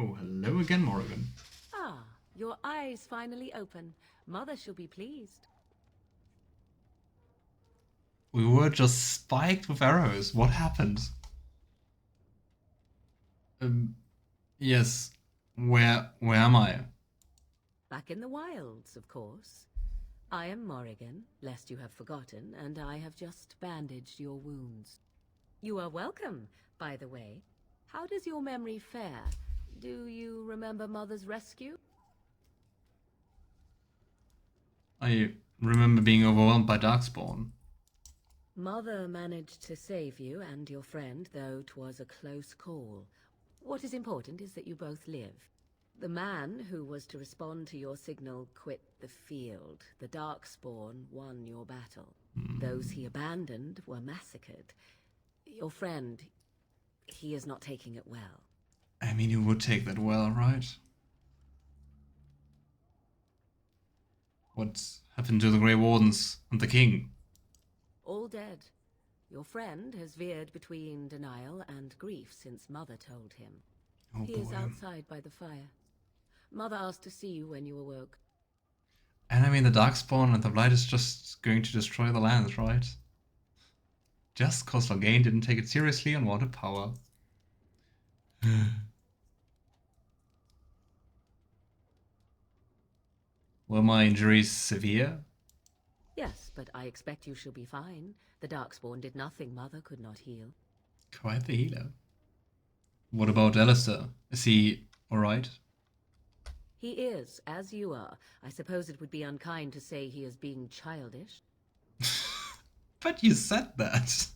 Oh, hello again, Morrigan. Ah, your eyes finally open. Mother shall be pleased. We were just spiked with arrows. What happened? Yes. Where am I? Back in the wilds, of course. I am Morrigan, lest you have forgotten, and I have just bandaged your wounds. You are welcome, by the way. How does your memory fare? Do you remember Mother's rescue? I remember being overwhelmed by Darkspawn. Mother managed to save you and your friend, though 'twas a close call. What is important is that you both live. The man who was to respond to your signal quit the field. The Darkspawn won your battle. Those he abandoned were massacred. Your friend, he is not taking it well. I mean, you would take that well, right? What happened to the Grey Wardens and the king? All dead. Your friend has veered between denial and grief since Mother told him. Oh He boy. is outside by the fire. Mother asked to see you when you awoke. And I mean, the Darkspawn and the Blight is just going to destroy the lands, right? Just cause Oghren didn't take it seriously and wanted power. Were my injuries severe? Yes, but I expect you shall be fine. The Darkspawn did nothing Mother could not heal. Quite the healer. What about Alistair? Is he alright? He is, as you are. I suppose it would be unkind to say he is being childish. But you said that.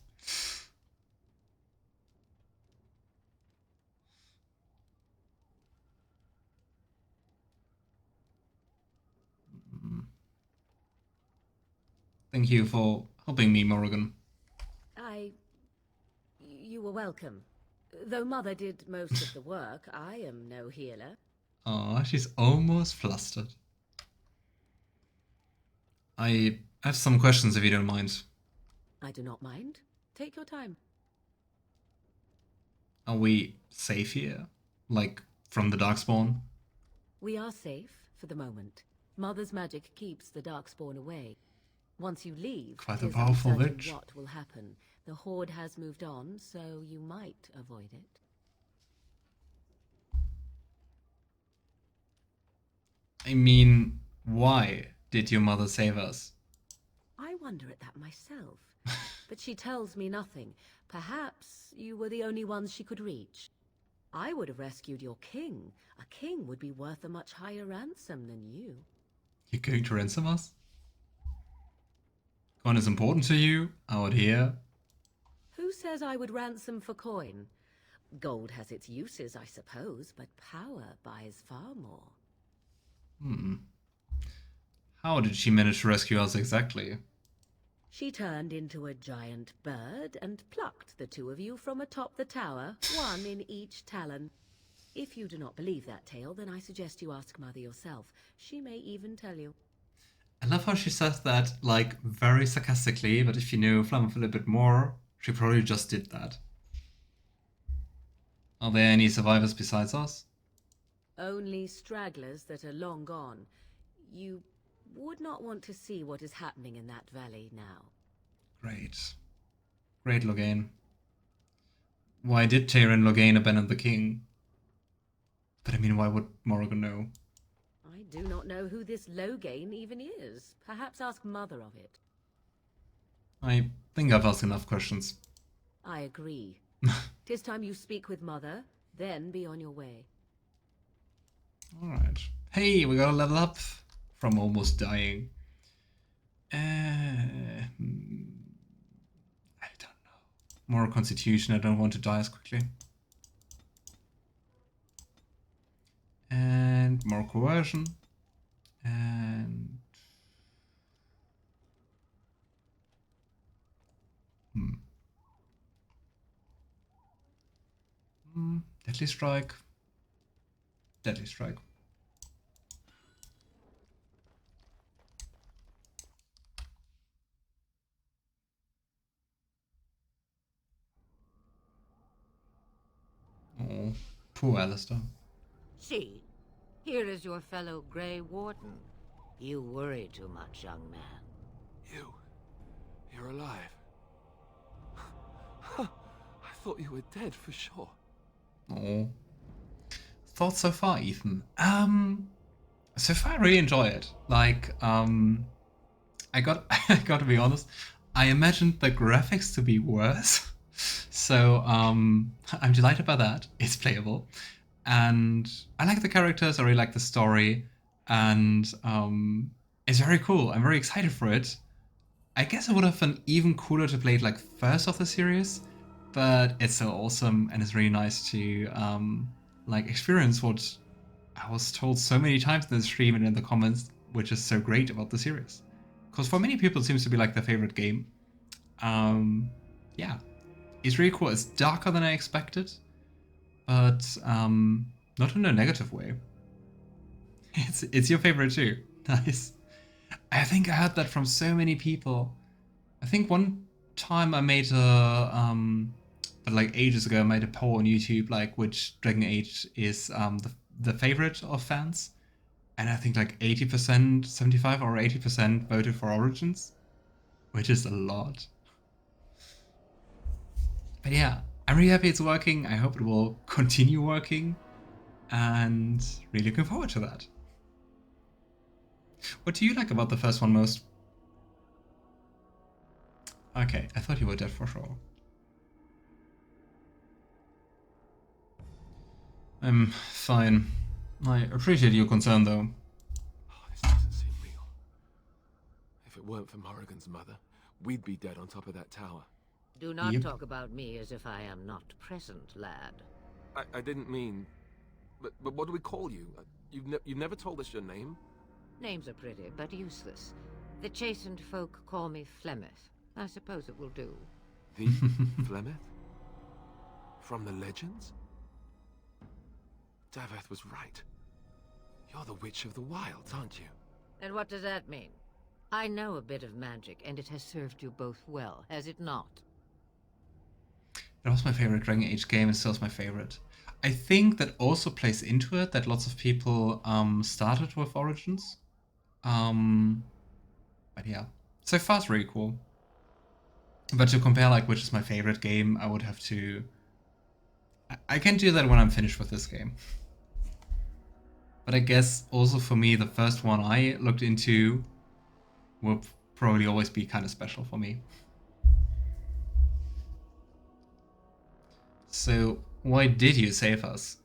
Thank you for helping me, Morrigan. You were welcome. Though Mother did most of the work, I am no healer. Aw, she's almost flustered. I have some questions if you don't mind. I do not mind. Take your time. Are we safe here? Like, from the Darkspawn? We are safe, for the moment. Mother's magic keeps the Darkspawn away. Once you leave, Quite a it is powerful uncertain witch. what will happen. The Horde has moved on, so you might avoid it. I mean, why did your mother save us? I wonder at that myself. But she tells me nothing. Perhaps you were the only ones she could reach. I would have rescued your king. A king would be worth a much higher ransom than you. You're going to ransom us? Coin is important to you? Out here? Who says I would ransom for coin? Gold has its uses, I suppose, but power buys far more. How did she manage to rescue us exactly? She turned into a giant bird and plucked the two of you from atop the tower, one in each talon. If you do not believe that tale, then I suggest you ask Mother yourself. She may even tell you. I love how she says that, like, very sarcastically, but if you knew Flammable a bit more, she probably just did that. Are there any survivors besides us? Only stragglers that are long gone. You would not want to see what is happening in that valley now. Great. Great, Loghain. Why did Tyrion Loghain abandon the king? But I mean, why would Morrigan know? I do not know who this Loghain even is. Perhaps ask Mother of it. I think I've asked enough questions. I agree. 'Tis time you speak with Mother, then be on your way. Alright. Hey, we gotta level up from almost dying. I don't know. More constitution, I don't want to die as quickly. And more coercion. And... Deadly Strike. Deadly Strike. Oh, poor Alistair. See, here is your fellow Grey Warden. You worry too much, young man. You're alive. I thought you were dead for sure. Oh. Thoughts so far, Ethan? So far I really enjoy it. Like, I got to be honest, I imagined the graphics to be worse. So, I'm delighted by that. It's playable. And I like the characters, I really like the story, and it's very cool. I'm very excited for it. I guess it would have been even cooler to play it like first of the series, but it's so awesome and it's really nice to like experience what I was told so many times in the stream and in the comments, which is so great about the series. Because for many people it seems to be like their favorite game. Yeah, it's really cool. It's darker than I expected, but not in a negative way. It's your favorite too. Nice. I think I heard that from so many people. I think one time I made a but like ages ago I made a poll on YouTube like which Dragon Age is the favorite of fans, and I think like 80%, 75 or 80% voted for Origins, which is a lot. But yeah, I'm really happy it's working. I hope it will continue working, and really looking forward to that. What do you like about the first one most? Okay, I thought you were dead for sure. I'm fine. I appreciate your concern though. Oh, this doesn't seem real. If it weren't for Morrigan's mother, we'd be dead on top of that tower. Do not Yep. talk about me as if I am not present, lad. I didn't mean... But what do we call you? You've never told us your name? Names are pretty, but useless. The chastened folk call me Flemeth. I suppose it will do. The Flemeth? From the legends? Daveth was right. You're the Witch of the Wilds, aren't you? And what does that mean? I know a bit of magic, and it has served you both well, has it not? It was my favorite Dragon Age game, and still is my favorite. I think that also plays into it that lots of people started with Origins. But yeah, so far it's really cool. But to compare like which is my favorite game, I would have to... I can do that when I'm finished with this game. But I guess also for me, the first one I looked into will probably always be kind of special for me. So, why did you save us?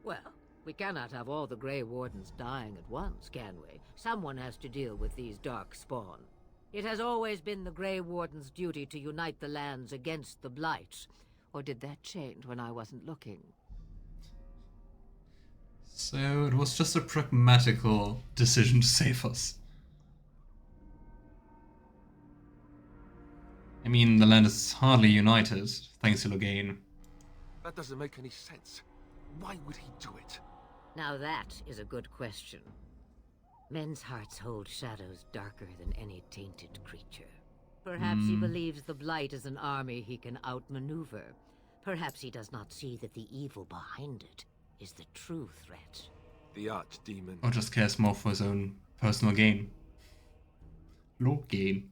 Well, we cannot have all the Grey Wardens dying at once, can we? Someone has to deal with these Darkspawn. It has always been the Grey Warden's duty to unite the lands against the Blight. Or did that change when I wasn't looking? So, it was just a pragmatical decision to save us. I mean, the land is hardly united, thanks to Loghain. That doesn't make any sense. Why would he do it? Now that is a good question. Men's hearts hold shadows darker than any tainted creature. Perhaps he believes the Blight is an army he can outmaneuver. Perhaps he does not see that the evil behind it is the true threat. The archdemon. Or just cares more for his own personal gain. Loghain.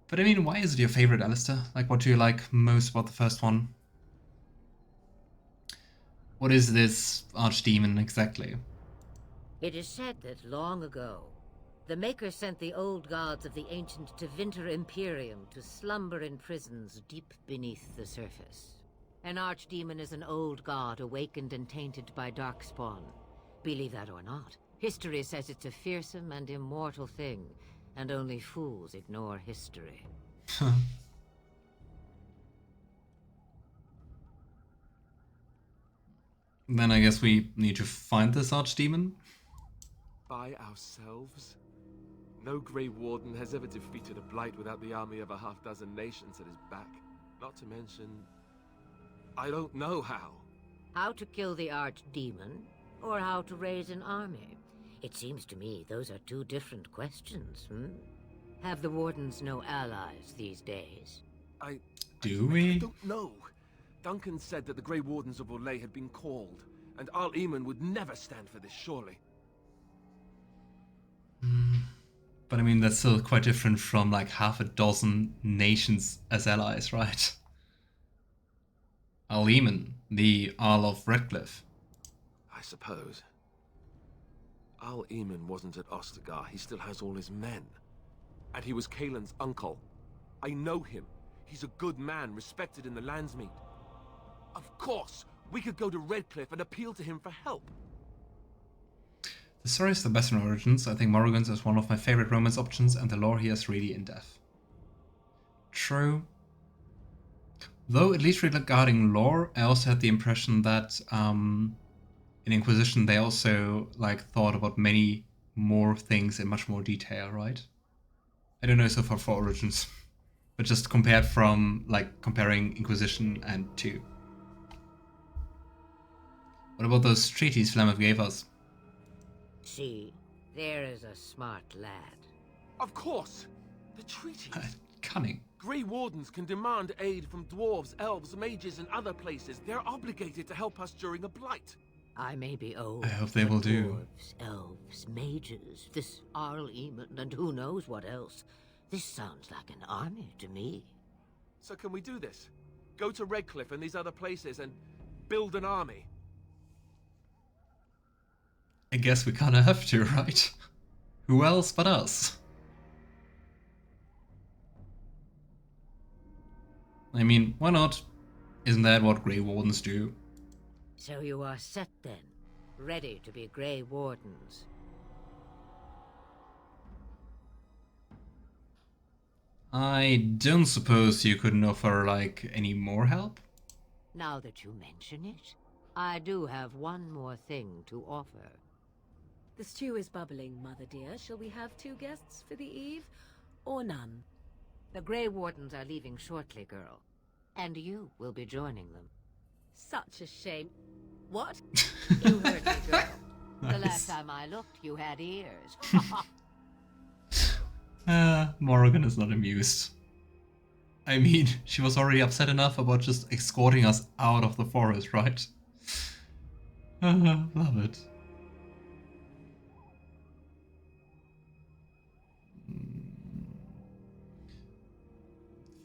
But I mean, why is it your favorite, Alistair? Like, what do you like most about the first one? What is this archdemon exactly? It is said that long ago, the Maker sent the old gods of the ancient Tevinter Imperium to slumber in prisons deep beneath the surface. An archdemon is an old god awakened and tainted by Darkspawn. Believe that or not, history says it's a fearsome and immortal thing, and only fools ignore history. Then I guess we need to find this archdemon. By ourselves? No Grey Warden has ever defeated a Blight without the army of a half-dozen nations at his back. Not to mention... I don't know how. How to kill the archdemon, or how to raise an army? It seems to me those are two different questions, Have the Wardens no allies these days? Do we? I don't know. Duncan said that the Grey Wardens of Orlais had been called, and I'll would never stand for this, surely. But I mean, that's still quite different from like half a dozen nations as allies, right? I'll, the Earl of Redcliffe. I suppose. I'll wasn't at Ostagar. He still has all his men. And he was Kaelin's uncle. I know him. He's a good man, respected in the Landsmeet. Of course, we could go to Redcliffe and appeal to him for help. The story is the best in Origins. I think Morrigan's is one of my favorite romance options, and the lore here is really in-depth. True. Though, at least regarding lore, I also had the impression that in Inquisition they also like thought about many more things in much more detail, right? I don't know so far for Origins, but just compared from like comparing Inquisition and 2. What about those treaties Flameth gave us? See, there is a smart lad. Of course! The treaties! Cunning. Grey Wardens can demand aid from dwarves, elves, mages, and other places. They're obligated to help us during a blight. I may be old. I hope they will do. Dwarves, elves, mages, this Arl and who knows what else. This sounds like an army to me. So can we do this? Go to Redcliffe and these other places and build an army? I guess we kinda have to, right? Who else but us? I mean, why not? Isn't that what Grey Wardens do? So you are set then, ready to be Grey Wardens. I don't suppose you couldn't offer, like, any more help? Now that you mention it, I do have one more thing to offer. The stew is bubbling, Mother dear. Shall we have 2 guests for the eve, or none? The Grey Wardens are leaving shortly, girl. And you will be joining them. Such a shame. What? You heard me, girl. Nice. The last time I looked, you had ears. Morrigan is not amused. I mean, she was already upset enough about just escorting us out of the forest, right? Love it.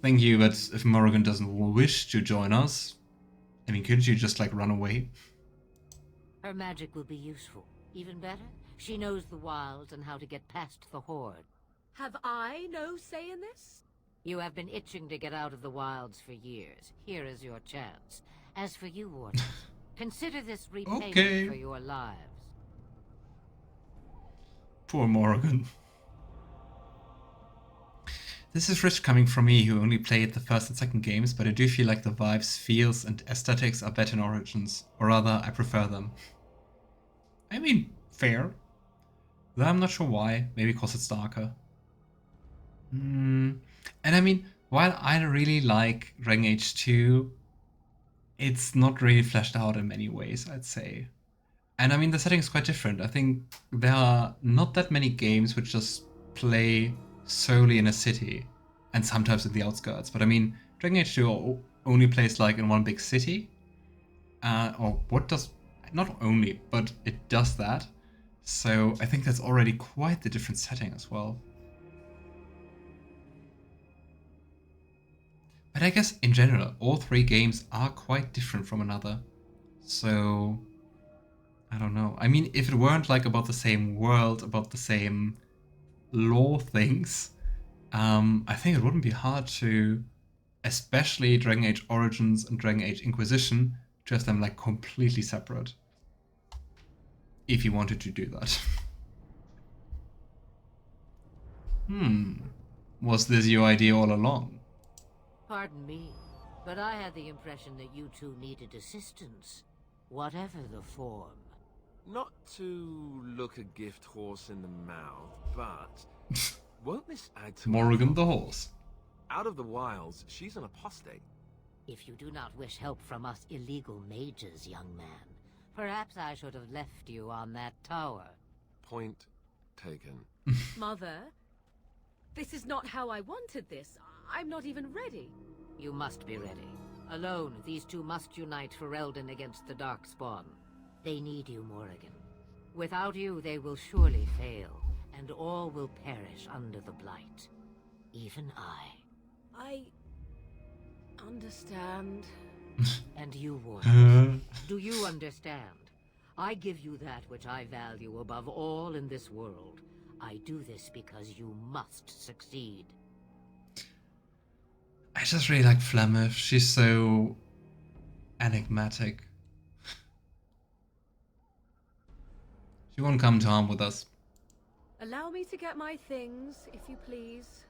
Thank you, but if Morrigan doesn't wish to join us, I mean, couldn't you just, like, run away? Her magic will be useful. Even better, she knows the wilds and how to get past the horde. Have I no say in this? You have been itching to get out of the wilds for years. Here is your chance. As for you, Wardens, consider this repayment for your lives. Poor Morrigan. This is rich coming from me, who only played the first and second games, but I do feel like the vibes, feels, and aesthetics are better in Origins. Or rather, I prefer them. I mean, fair. Though I'm not sure why. Maybe because it's darker. And I mean, while I really like Dragon Age 2, it's not really fleshed out in many ways, I'd say. And I mean, the setting is quite different. I think there are not that many games which just play solely in a city, and sometimes in the outskirts. But I mean, Dragon Age 2 only plays like in one big city. Or what does... Not only, but it does that. So I think that's already quite the different setting as well. But I guess in general, all 3 games are quite different from another. So... I don't know. I mean, if it weren't like about the same world, about the same lore things, I think it wouldn't be hard to, especially Dragon Age Origins and Dragon Age Inquisition, to have them like completely separate. If you wanted to do that. Was this your idea all along? Pardon me, but I had the impression that you two needed assistance, whatever the form. Not to look a gift horse in the mouth, but won't this add to Morrigan the horse. Out of the wilds, she's an apostate. If you do not wish help from us illegal mages, young man, perhaps I should have left you on that tower. Point taken. Mother, this is not how I wanted this. I'm not even ready. You must be ready. Alone, these two must unite Ferelden against the Darkspawn. They need you, Morrigan. Without you, they will surely fail, and all will perish under the Blight. Even I understand. And you, Warden, do you understand? I give you that which I value above all in this world. I do this because you must succeed. I just really like Flemish. She's so enigmatic. She won't come to harm with us. Allow me to get my things, if you please.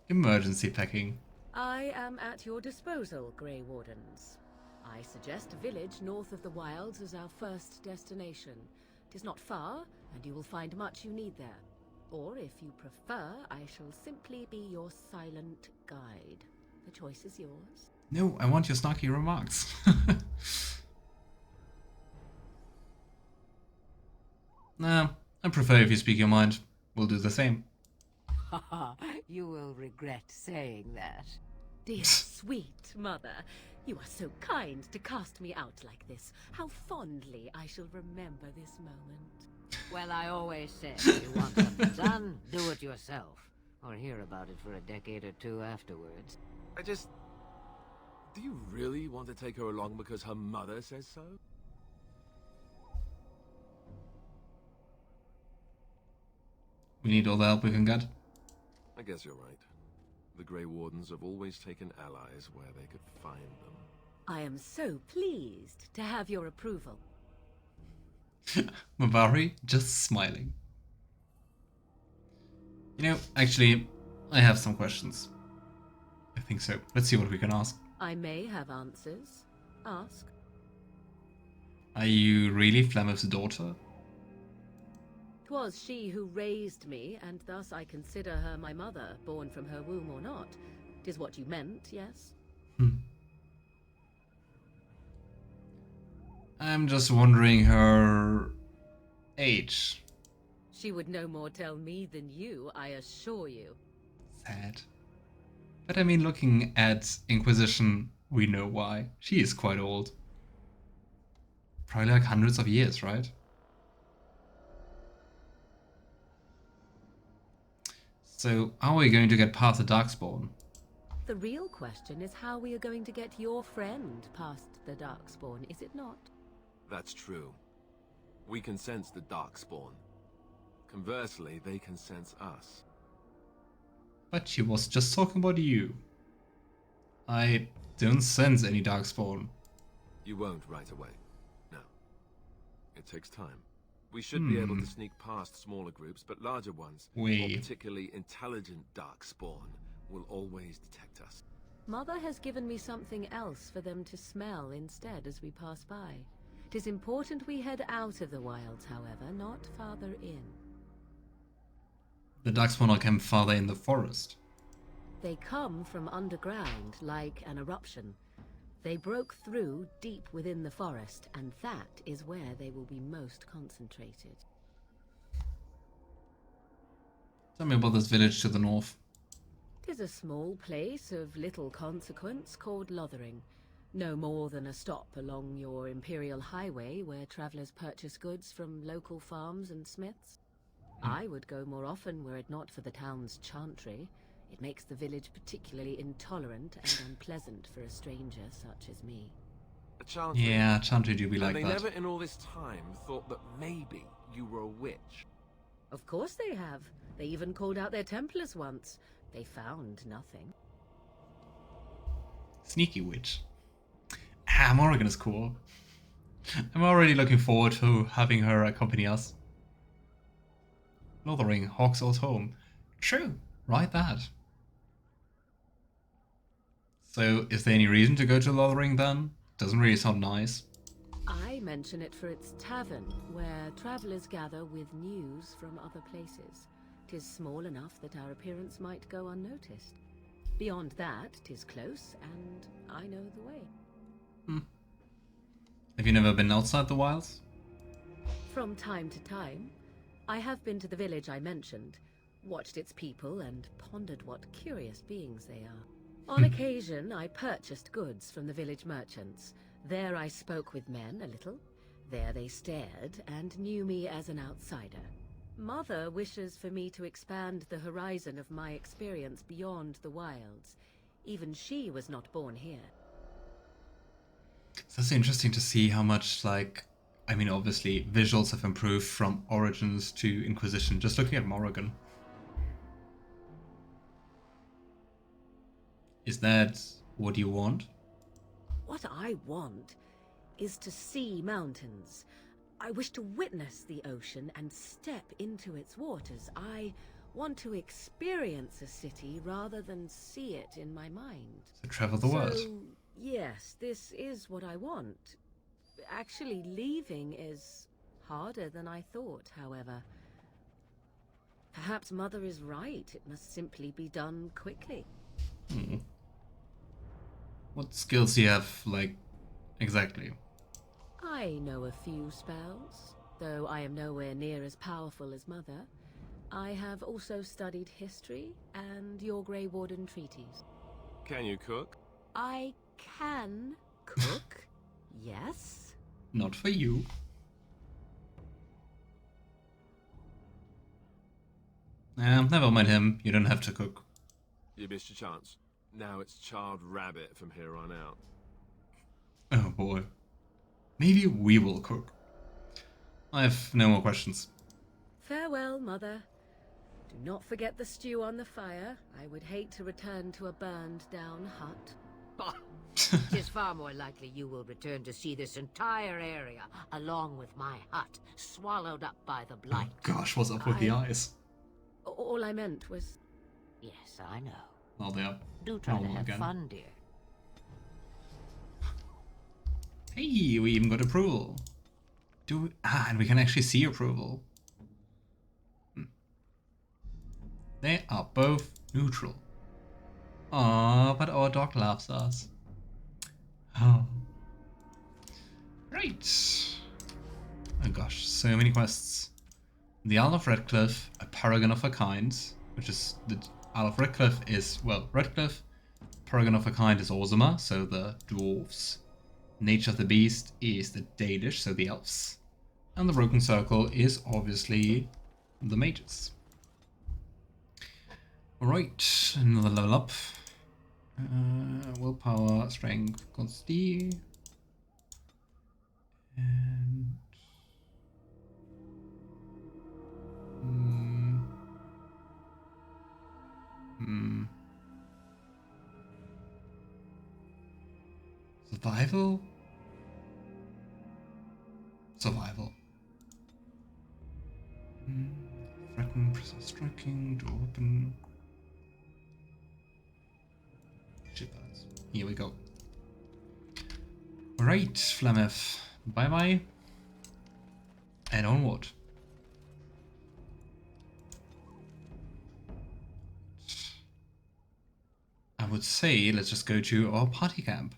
Emergency packing. I am at your disposal, Grey Wardens. I suggest a village north of the Wilds as our first destination. It is not far, and you will find much you need there. Or, if you prefer, I shall simply be your silent guide. The choice is yours. No, I want your snarky remarks. Nah, I prefer if you speak your mind. We'll do the same. You will regret saying that. Dear sweet mother, you are so kind to cast me out like this. How fondly I shall remember this moment. Well, I always said, if you want something done, do it yourself. Or hear about it for a decade or two afterwards. Do you really want to take her along because her mother says so? We need all the help we can get. I guess you're right. The Grey Wardens have always taken allies where they could find them. I am so pleased to have your approval. Mabari just smiling. You know, actually, I have some questions. I think so. Let's see what we can ask. I may have answers. Ask. Are you really Flemeth's daughter? 'Twas she who raised me, and thus I consider her my mother, born from her womb or not. 'Tis what you meant, yes? I'm just wondering her age. She would no more tell me than you, I assure you. Sad. But I mean, looking at Inquisition, we know why. She is quite old. Probably like hundreds of years, right? So, how are we going to get past the Darkspawn? The real question is how we are going to get your friend past the Darkspawn, is it not? That's true. We can sense the Darkspawn. Conversely, they can sense us. But she was just talking about you. I don't sense any Darkspawn. You won't right away. No. It takes time. We should be able to sneak past smaller groups, but larger ones, more particularly intelligent Darkspawn, will always detect us. Mother has given me something else for them to smell instead as we pass by. It is important we head out of the wilds, however, not farther in. The Darkspawn came farther in the forest. They come from underground, like an eruption. They broke through deep within the forest, and that is where they will be most concentrated. Tell me about this village to the north. 'Tis a small place of little consequence called Lothering. No more than a stop along your Imperial Highway where travelers purchase goods from local farms and smiths. I would go more often were it not for the town's chantry. It makes the village particularly intolerant and unpleasant for a stranger such as me. A chantry? Yeah, chantry do be like they that. never in all this time thought that maybe you were a witch. Of course they have. They even called out their Templars once. They found nothing. Sneaky witch. Morrigan is cool. I'm already looking forward to having her accompany us. Lothering, Hawk's old home. True, right that. So, is there any reason to go to Lothering then? Doesn't really sound nice. I mention it for its tavern, where travelers gather with news from other places. 'Tis small enough that our appearance might go unnoticed. Beyond that, 'tis close, and I know the way. Have you never been outside the wilds? From time to time, I have been to the village I mentioned, watched its people, and pondered what curious beings they are. On occasion, I purchased goods from the village merchants. There I spoke with men a little. There they stared and knew me as an outsider. Mother wishes for me to expand the horizon of my experience beyond the wilds. Even she was not born here. So it's interesting to see how much, like, I mean, obviously, visuals have improved from Origins to Inquisition, just looking at Morrigan. Is that what you want? What I want is to see mountains. I wish to witness the ocean and step into its waters. I want to experience a city rather than see it in my mind. So travel the world. Yes, this is what I want. Actually, leaving is harder than I thought, however. Perhaps Mother is right. It must simply be done quickly. What skills do you have, like, exactly? I know a few spells, though I am nowhere near as powerful as Mother. I have also studied history and your Grey Warden treaties. Can you cook? I can cook, yes. Not for you. Never mind him. You don't have to cook. You missed your chance. Now it's charred rabbit from here on out. Oh boy. Maybe we will cook. I have no more questions. Farewell, Mother. Do not forget the stew on the fire. I would hate to return to a burned-down hut. Bah! It is far more likely you will return to see this entire area, along with my hut, swallowed up by the blight. Oh gosh, what's up with the eyes? All I meant was... Yes, I know. Oh, they are Do try to normal have again. fun, dear. Hey, we even got approval. And we can actually see approval. They are both neutral. Aww, but our dog loves us. Oh. Right. Oh gosh, so many quests. The Isle of Redcliffe, a paragon of a kind, which is the Isle of Redcliffe is, well, Redcliffe. Paragon of a kind is Orzammer, so the dwarves. Nature of the Beast is the Dalish, so the elves. And the Broken Circle is obviously the mages. Alright, another level up. Willpower, strength, consti. And... Survival? Survival. Threaten, precise striking, dual weapon. Shitbirds. Here we go. Alright, Flameth. Bye bye. And onward. I would say let's just go to our party camp.